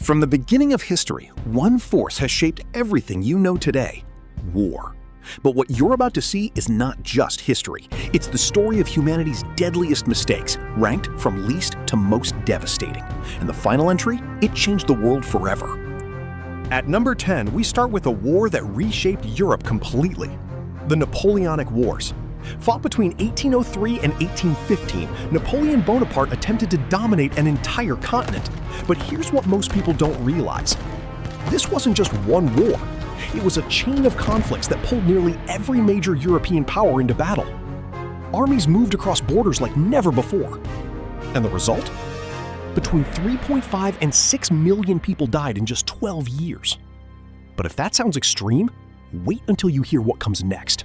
From the beginning of history, one force has shaped everything you know today: war. But what you're about to see is not just history. It's the story of humanity's deadliest mistakes, ranked from least to most devastating. And the final entry, it changed the world forever. At number 10, we start with a war that reshaped Europe completely: the Napoleonic Wars. Fought between 1803 and 1815, Napoleon Bonaparte attempted to dominate an entire continent. But here's what most people don't realize. This wasn't just one war. It was a chain of conflicts that pulled nearly every major European power into battle. Armies moved across borders like never before. And the result? Between 3.5 and 6 million people died in just 12 years. But if that sounds extreme, wait until you hear what comes next.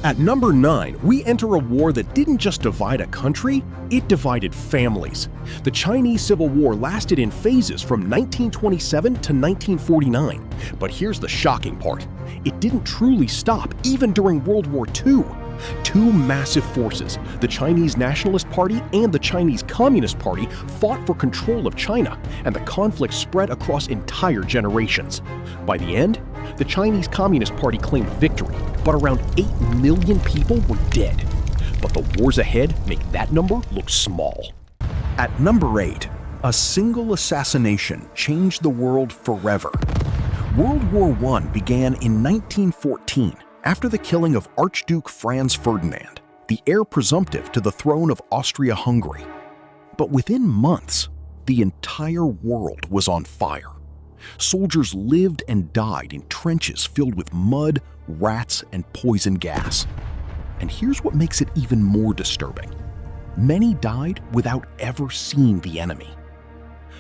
At number 9, we enter a war that didn't just divide a country, it divided families. The Chinese Civil War lasted in phases from 1927 to 1949. But here's the shocking part: it didn't truly stop even during World War II. Two massive forces, the Chinese Nationalist Party and the Chinese Communist Party, fought for control of China, and the conflict spread across entire generations. By the end, the Chinese Communist Party claimed victory, but around 8 million people were dead. But the wars ahead make that number look small. At number 8, a single assassination changed the world forever. World War I began in 1914 after the killing of Archduke Franz Ferdinand, the heir presumptive to the throne of Austria-Hungary. But within months, the entire world was on fire. Soldiers lived and died in trenches filled with mud, rats, and poison gas. And here's what makes it even more disturbing: many died without ever seeing the enemy.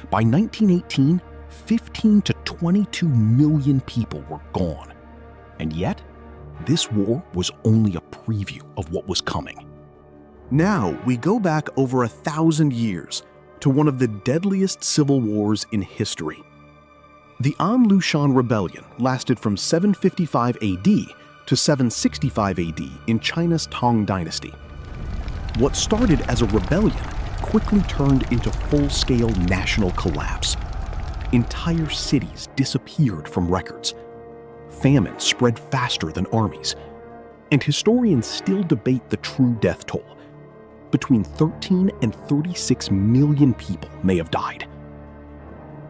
By 1918, 15 to 22 million people were gone. And yet, this war was only a preview of what was coming. Now we go back over 1,000 years to one of the deadliest civil wars in history. The An Lushan Rebellion lasted from 755 AD to 765 AD in China's Tang Dynasty. What started as a rebellion quickly turned into full-scale national collapse. Entire cities disappeared from records. Famine spread faster than armies. And historians still debate the true death toll. Between 13 and 36 million people may have died.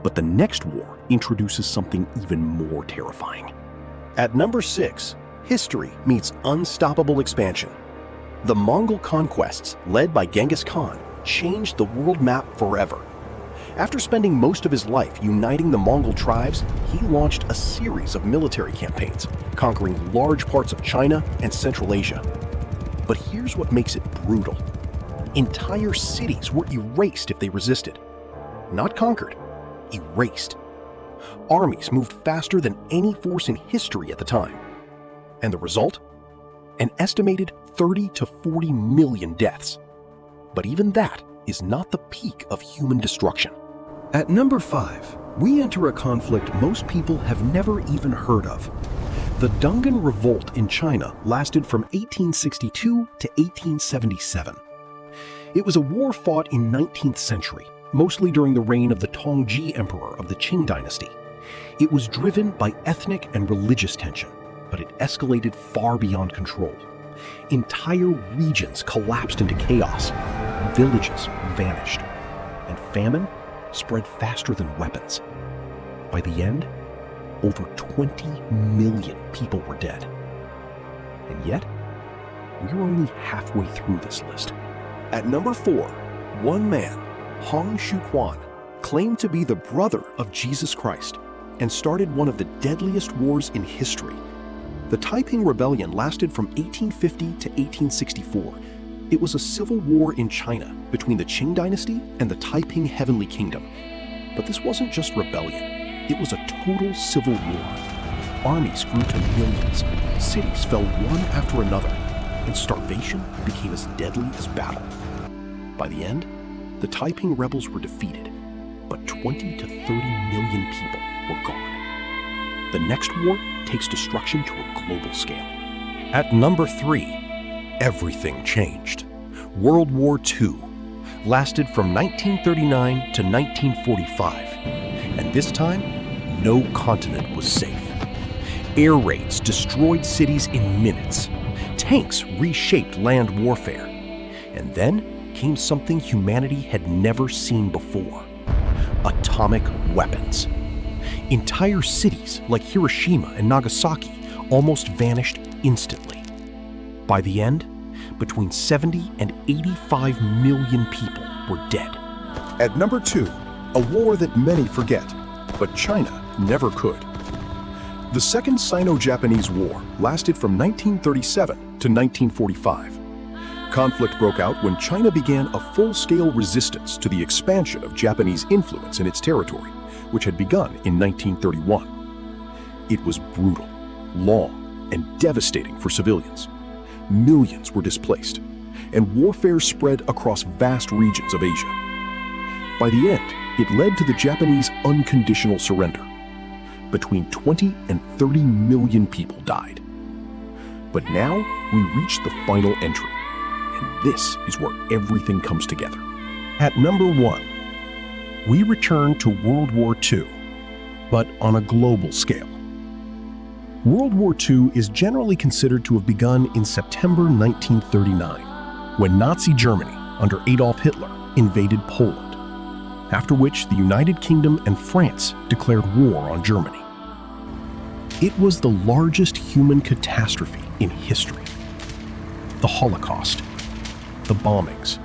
But the next war introduces something even more terrifying. At number 6, history meets unstoppable expansion. The Mongol conquests, led by Genghis Khan, changed the world map forever. After spending most of his life uniting the Mongol tribes, he launched a series of military campaigns, conquering large parts of China and Central Asia. But here's what makes it brutal: entire cities were erased if they resisted. Not conquered, erased. Armies moved faster than any force in history at the time. And the result? An estimated 30 to 40 million deaths. But even that is not the peak of human destruction. At number 5, we enter a conflict most people have never even heard of. The Dungan Revolt in China lasted from 1862 to 1877. It was a war fought in 19th century, mostly during the reign of the Tongji Emperor of the Qing dynasty. It was driven by ethnic and religious tension, but it escalated far beyond control. Entire regions collapsed into chaos, villages vanished, and famine spread faster than weapons. By the end, over 20 million people were dead. And yet, we're only halfway through this list. At number 4, one man, Hong Xiuquan, claimed to be the brother of Jesus Christ and started one of the deadliest wars in history. The Taiping Rebellion lasted from 1850 to 1864. It was a civil war in China between the Qing dynasty and the Taiping Heavenly Kingdom. But this wasn't just rebellion, it was a total civil war. Armies grew to millions, cities fell one after another, and starvation became as deadly as battle. By the end, the Taiping rebels were defeated, but 20 to 30 million people were gone. The next war takes destruction to a global scale. At number 3, everything changed. World War II lasted from 1939 to 1945. this time, no continent was safe. Air raids destroyed cities in minutes. Tanks reshaped land warfare. And then came something humanity had never seen before: atomic weapons. Entire cities like Hiroshima and Nagasaki almost vanished instantly. By the end, between 70 and 85 million people were dead. At number 2, a war that many forget, but China never could. The Second Sino-Japanese War lasted from 1937 to 1945. Conflict broke out when China began a full-scale resistance to the expansion of Japanese influence in its territory, which had begun in 1931. It was brutal, long, and devastating for civilians. Millions were displaced, and warfare spread across vast regions of Asia. By the end, it led to the Japanese unconditional surrender. Between 20 and 30 million people died. But now we reach the final entry, and this is where everything comes together. At number 1, we return to World War II, but on a global scale. World War II is generally considered to have begun in September 1939, when Nazi Germany, under Adolf Hitler, invaded Poland, after which the United Kingdom and France declared war on Germany. It was the largest human catastrophe in history. The Holocaust, the bombings,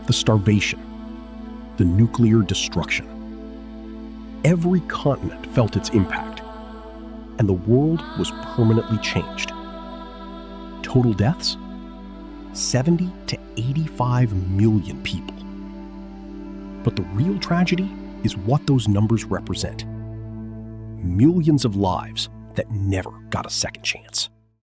the starvation, the nuclear destruction. Every continent felt its impact, and the world was permanently changed. Total deaths? 70 to 85 million people. But the real tragedy is what those numbers represent. Millions of lives that never got a second chance.